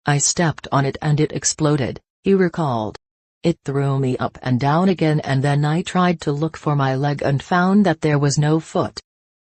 I stepped on it and it exploded," he recalled. "It threw me up and down again and then I tried to look for my leg and found that there was no foot."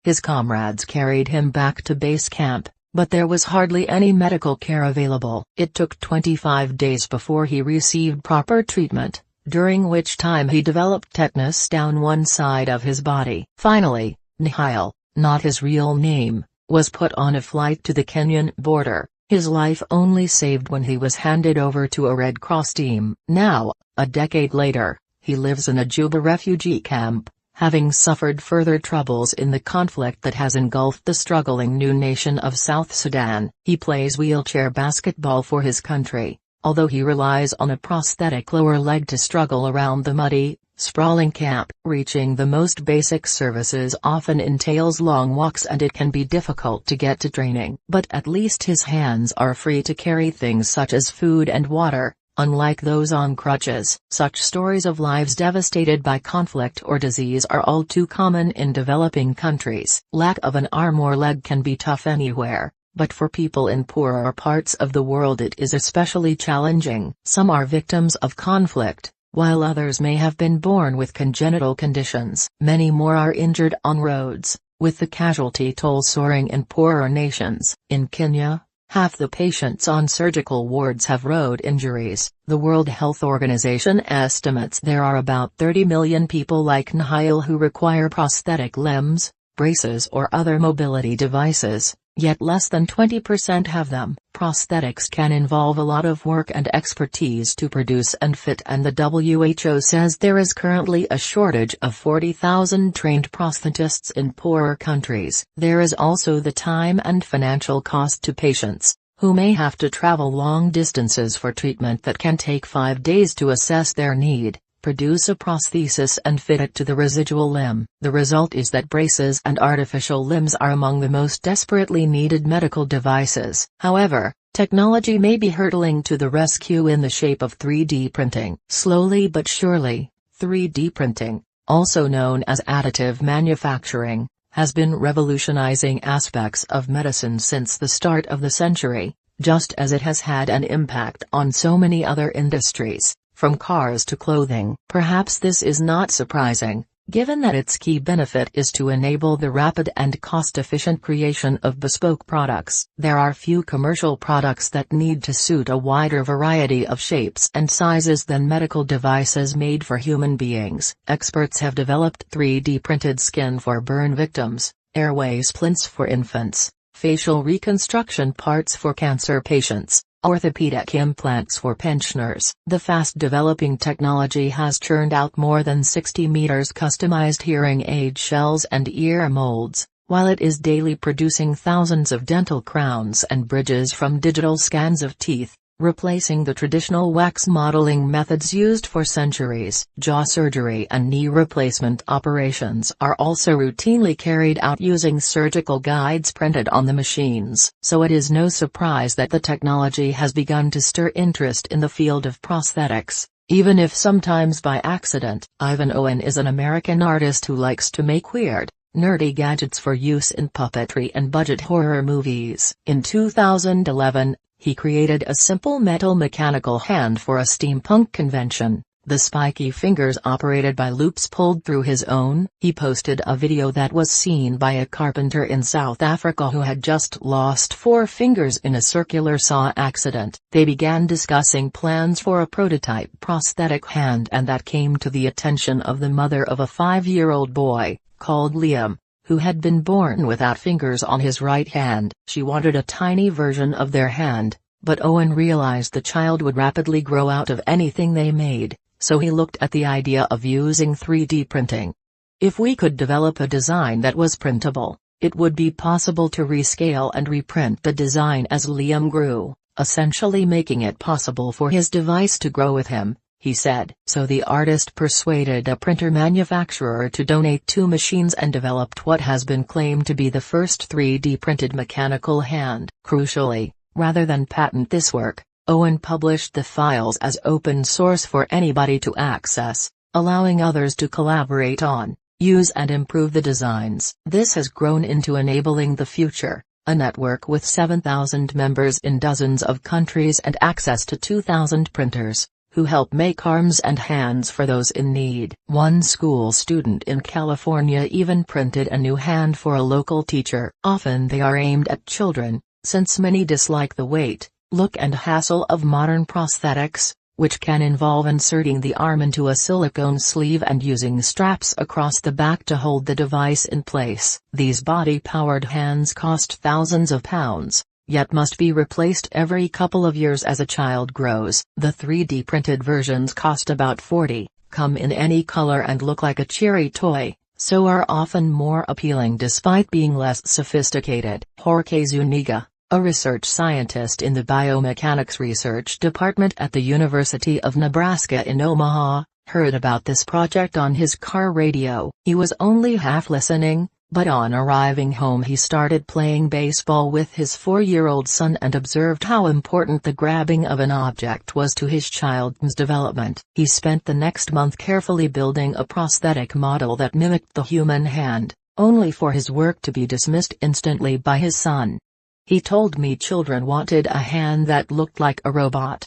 His comrades carried him back to base camp, but there was hardly any medical care available. It took 25 days before he received proper treatment, during which time he developed tetanus down one side of his body. Finally, Nihal, not his real name, was put on a flight to the Kenyan border, his life only saved when he was handed over to a Red Cross team. Now, a decade later, he lives in a Juba refugee camp, having suffered further troubles in the conflict that has engulfed the struggling new nation of South Sudan. He plays wheelchair basketball for his country, although he relies on a prosthetic lower leg to struggle around the muddy, sprawling camp. Reaching the most basic services often entails long walks and it can be difficult to get to training. But at least his hands are free to carry things such as food and water, unlike those on crutches. Such stories of lives devastated by conflict or disease are all too common in developing countries. Lack of an arm or leg can be tough anywhere, but for people in poorer parts of the world it is especially challenging. Some are victims of conflict, while others may have been born with congenital conditions. Many more are injured on roads, with the casualty toll soaring in poorer nations. In Kenya, half the patients on surgical wards have road injuries. The World Health Organization estimates there are about 30 million people like Nihal who require prosthetic limbs, braces or other mobility devices, yet less than 20% have them. Prosthetics can involve a lot of work and expertise to produce and fit, and the WHO says there is currently a shortage of 40,000 trained prosthetists in poorer countries. There is also the time and financial cost to patients, who may have to travel long distances for treatment that can take 5 days to assess their need, produce a prosthesis and fit it to the residual limb. The result is that braces and artificial limbs are among the most desperately needed medical devices. However, technology may be hurtling to the rescue in the shape of 3D printing. Slowly but surely, 3D printing, also known as additive manufacturing, has been revolutionizing aspects of medicine since the start of the century, just as it has had an impact on so many other industries, from cars to clothing. Perhaps this is not surprising, given that its key benefit is to enable the rapid and cost-efficient creation of bespoke products. There are few commercial products that need to suit a wider variety of shapes and sizes than medical devices made for human beings. Experts have developed 3D-printed skin for burn victims, airway splints for infants, facial reconstruction parts for cancer patients, orthopedic implants for pensioners. The fast-developing technology has churned out more than 60 meters customized hearing aid shells and ear molds, while it is daily producing thousands of dental crowns and bridges from digital scans of teeth, replacing the traditional wax modeling methods used for centuries. Jaw surgery and knee replacement operations are also routinely carried out using surgical guides printed on the machines. So it is no surprise that the technology has begun to stir interest in the field of prosthetics, even if sometimes by accident. Ivan Owen is an American artist who likes to make weird, nerdy gadgets for use in puppetry and budget horror movies. In 2011, he created a simple metal mechanical hand for a steampunk convention, the spiky fingers operated by loops pulled through his own. He posted a video that was seen by a carpenter in South Africa who had just lost 4 fingers in a circular saw accident. They began discussing plans for a prototype prosthetic hand, and that came to the attention of the mother of a 5-year-old boy, called Liam, who had been born without fingers on his right hand. She wanted a tiny version of their hand, but Owen realized the child would rapidly grow out of anything they made, so he looked at the idea of using 3D printing. If we could develop a design that was printable, it would be possible to rescale and reprint the design as Liam grew, essentially making it possible for his device to grow with him, he said. So the artist persuaded a printer manufacturer to donate 2 machines and developed what has been claimed to be the first 3D-printed mechanical hand. Crucially, rather than patent this work, Owen published the files as open source for anybody to access, allowing others to collaborate on, use and improve the designs. This has grown into enabling the future, a network with 7,000 members in dozens of countries and access to 2,000 printers, who help make arms and hands for those in need. One school student in California even printed a new hand for a local teacher. Often they are aimed at children, since many dislike the weight, look and hassle of modern prosthetics, which can involve inserting the arm into a silicone sleeve and using straps across the back to hold the device in place. These body-powered hands cost thousands of pounds, yet must be replaced every couple of years as a child grows. The 3D printed versions cost about $40, come in any color and look like a cheery toy, so are often more appealing despite being less sophisticated. Jorge Zuniga, a research scientist in the Biomechanics Research Department at the University of Nebraska in Omaha, heard about this project on his car radio. He was only half listening, but on arriving home he started playing baseball with his 4-year-old son and observed how important the grabbing of an object was to his child's development. He spent the next month carefully building a prosthetic model that mimicked the human hand, only for his work to be dismissed instantly by his son. He told me children wanted a hand that looked like a robot.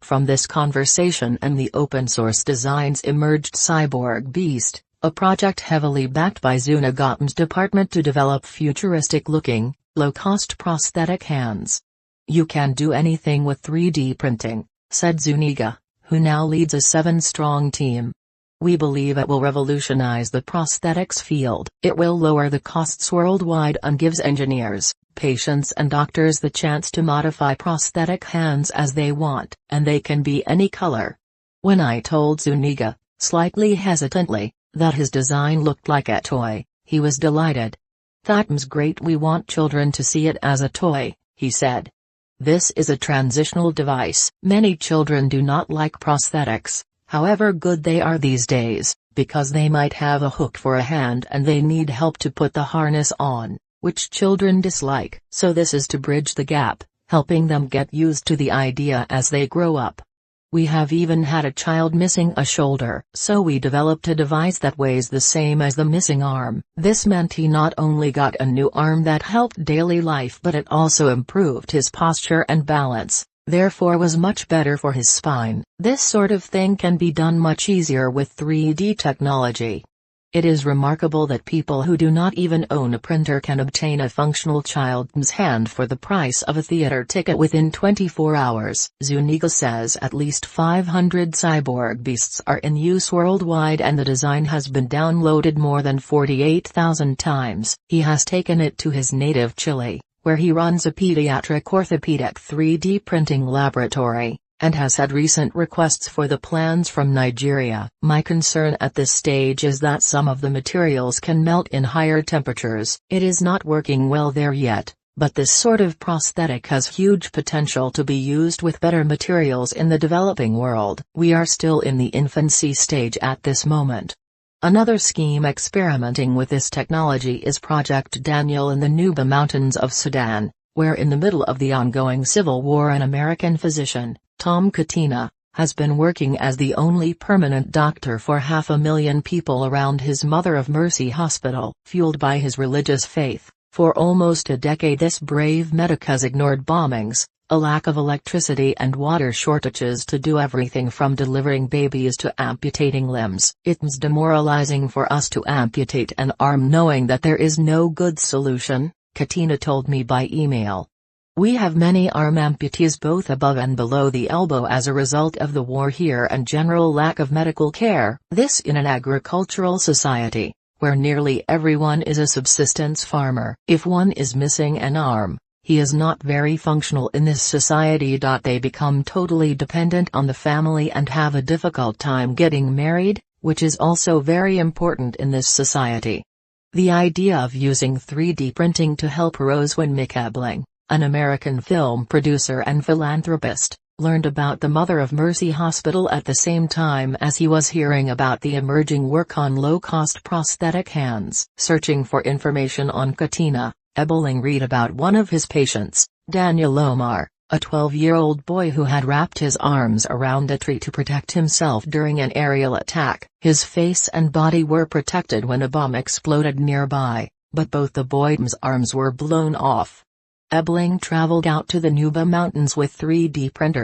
From this conversation and the open-source designs emerged Cyborg Beast, a project heavily backed by Zuniga's department to develop futuristic-looking, low-cost prosthetic hands. "You can do anything with 3D printing," said Zuniga, who now leads a 7-strong team. "We believe it will revolutionize the prosthetics field. It will lower the costs worldwide and gives engineers, patients and doctors the chance to modify prosthetic hands as they want, and they can be any color." When I told Zuniga, slightly hesitantly, that his design looked like a toy, he was delighted. "That's great, we want children to see it as a toy," he said. "This is a transitional device. Many children do not like prosthetics, however good they are these days, because they might have a hook for a hand and they need help to put the harness on, which children dislike. So this is to bridge the gap, helping them get used to the idea as they grow up. We have even had a child missing a shoulder, so we developed a device that weighs the same as the missing arm. This meant he not only got a new arm that helped daily life, but it also improved his posture and balance, therefore was much better for his spine. This sort of thing can be done much easier with 3D technology. It is remarkable that people who do not even own a printer can obtain a functional child's hand for the price of a theater ticket within 24 hours. Zuniga says at least 500 cyborg beasts are in use worldwide and the design has been downloaded more than 48,000 times. He has taken it to his native Chile, where he runs a pediatric orthopedic 3D printing laboratory, and has had recent requests for the plans from Nigeria. "My concern at this stage is that some of the materials can melt in higher temperatures. It is not working well there yet, but this sort of prosthetic has huge potential to be used with better materials in the developing world. We are still in the infancy stage at this moment." Another scheme experimenting with this technology is Project Daniel in the Nuba Mountains of Sudan, where in the middle of the ongoing civil war an American physician, Tom Katina, has been working as the only permanent doctor for 500,000 people around his Mother of Mercy hospital. Fueled by his religious faith, for almost a decade this brave medic has ignored bombings, a lack of electricity and water shortages to do everything from delivering babies to amputating limbs. "It's demoralizing for us to amputate an arm knowing that there is no good solution," Katina told me by email. "We have many arm amputees both above and below the elbow as a result of the war here and general lack of medical care. This in an agricultural society, where nearly everyone is a subsistence farmer. If one is missing an arm, he is not very functional in this society. They become totally dependent on the family and have a difficult time getting married, which is also very important in this society." The idea of using 3D printing to help arose when Mick Ebling, an American film producer and philanthropist, learned about the Mother of Mercy Hospital at the same time as he was hearing about the emerging work on low-cost prosthetic hands. Searching for information on Katina, Ebling read about one of his patients, Daniel Omar, a 12-year-old boy who had wrapped his arms around a tree to protect himself during an aerial attack. His face and body were protected when a bomb exploded nearby, but both the boy's arms were blown off. Ebling traveled out to the Nuba Mountains with 3D printers.